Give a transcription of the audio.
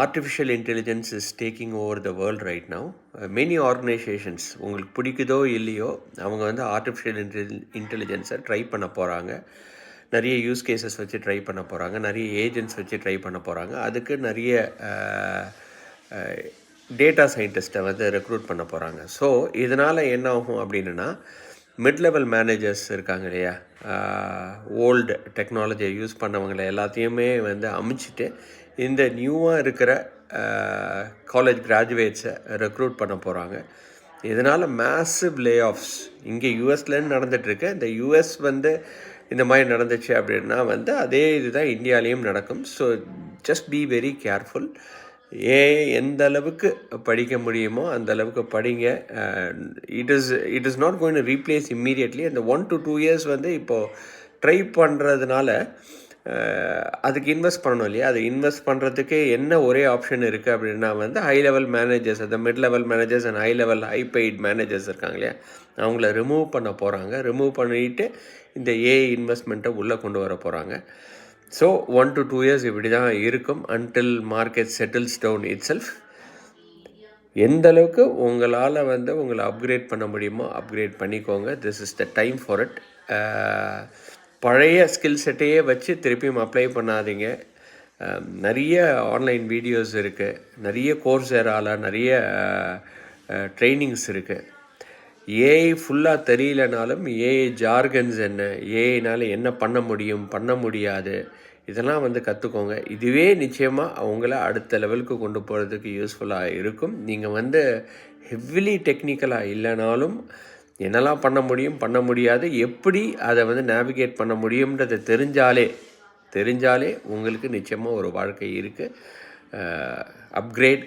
Artificial intelligence is taking over the world right now. Many organisations உங்களுக்கு பிடிக்குதோ இல்லையோ அவங்க வந்து ஆர்டிஃபிஷியல் இன்டெலிஜென்ஸை ட்ரை பண்ண போகிறாங்க. நிறைய யூஸ் கேசஸ் வச்சு ட்ரை பண்ண போகிறாங்க, நிறைய ஏஜென்ட்ஸ் வச்சு ட்ரை பண்ண போகிறாங்க. அதுக்கு நிறைய டேட்டா சயின்டிஸ்ட்டை வந்து ரெக்ரூட் பண்ண போகிறாங்க. ஸோ இதனால் என்ன ஆகும் அப்படின்னா, மிட் லெவல் மேனேஜர்ஸ் இருக்காங்க இல்லையா, ஓல்டு டெக்னாலஜியை யூஸ் பண்ணவங்களை எல்லாத்தையுமே வந்து அமைச்சிட்டு இந்த நியூவாக இருக்கிற காலேஜ் கிராஜுவேட்ஸை ரெக்ரூட் பண்ண போகிறாங்க. இதனால் மேசிவ் லே ஆஃப்ஸ் இங்கே யூஎஸ்லேருந்து நடந்துகிட்ருக்கு. இந்த யூஎஸ் வந்து இந்த மாதிரி நடந்துச்சு அப்படின்னா வந்து அதே இதுதான் இந்தியாலேயும் நடக்கும். So just be very careful. எந்த அளவுக்கு படிக்க முடியுமோ அந்த அளவுக்கு படிங்க. It is not going to replace immediately. அந்த 1 to 2 years வந்து இப்போது ட்ரை பண்ணுறதுனால அதுக்கு இன்வெஸ்ட் பண்ணணும் இல்லையா. அது இன்வெஸ்ட் பண்ணுறதுக்கு என்ன ஒரே ஆப்ஷன் இருக்குது அப்படின்னா வந்து ஹை லெவல் மேனேஜர்ஸ், அந்த mid level managers and high paid managers இருக்காங்க இல்லையா, அவங்கள ரிமூவ் பண்ண போகிறாங்க. ரிமூவ் பண்ணிவிட்டு இந்த ஏஐ இன்வெஸ்ட்மெண்ட்டை உள்ளே கொண்டு வர போகிறாங்க. ஸோ 1 to 2 years இப்படி தான் இருக்கும் until market settles down itself. எந்த அளவுக்கு உங்களால் வந்து உங்களை அப்கிரேட் பண்ண முடியுமோ அப்கிரேட் பண்ணிக்கோங்க. This is the time for it. பழைய ஸ்கில் செட்டையே வச்சு திருப்பியும் அப்ளை பண்ணாதீங்க. நிறைய ஆன்லைன் வீடியோஸ் இருக்குது, நிறைய கோர்ஸேரால நிறைய ட்ரைனிங்ஸ் இருக்குது. ஏஐ ஃபுல்லாக தெரியலனாலும் ஏஐ ஜார்கன்ஸ் என்ன, ஏஐனால் என்ன பண்ண முடியும் பண்ண முடியாது, இதெல்லாம் வந்து கற்றுக்கோங்க. இதுவே நிச்சயமாக அவங்கள அடுத்த லெவலுக்கு கொண்டு போகிறதுக்கு யூஸ்ஃபுல்லாக இருக்கும். நீங்கள் வந்து ஹெவிலி டெக்னிக்கலாக இல்லைனாலும் என்னெல்லாம் பண்ண முடியும் பண்ண முடியாது, எப்படி அதை வந்து நேவிகேட் பண்ண முடியும்ன்றதை தெரிஞ்சாலே உங்களுக்கு நிச்சயமாக ஒரு வாழ்க்கை இருக்குது. அப்கிரேட்.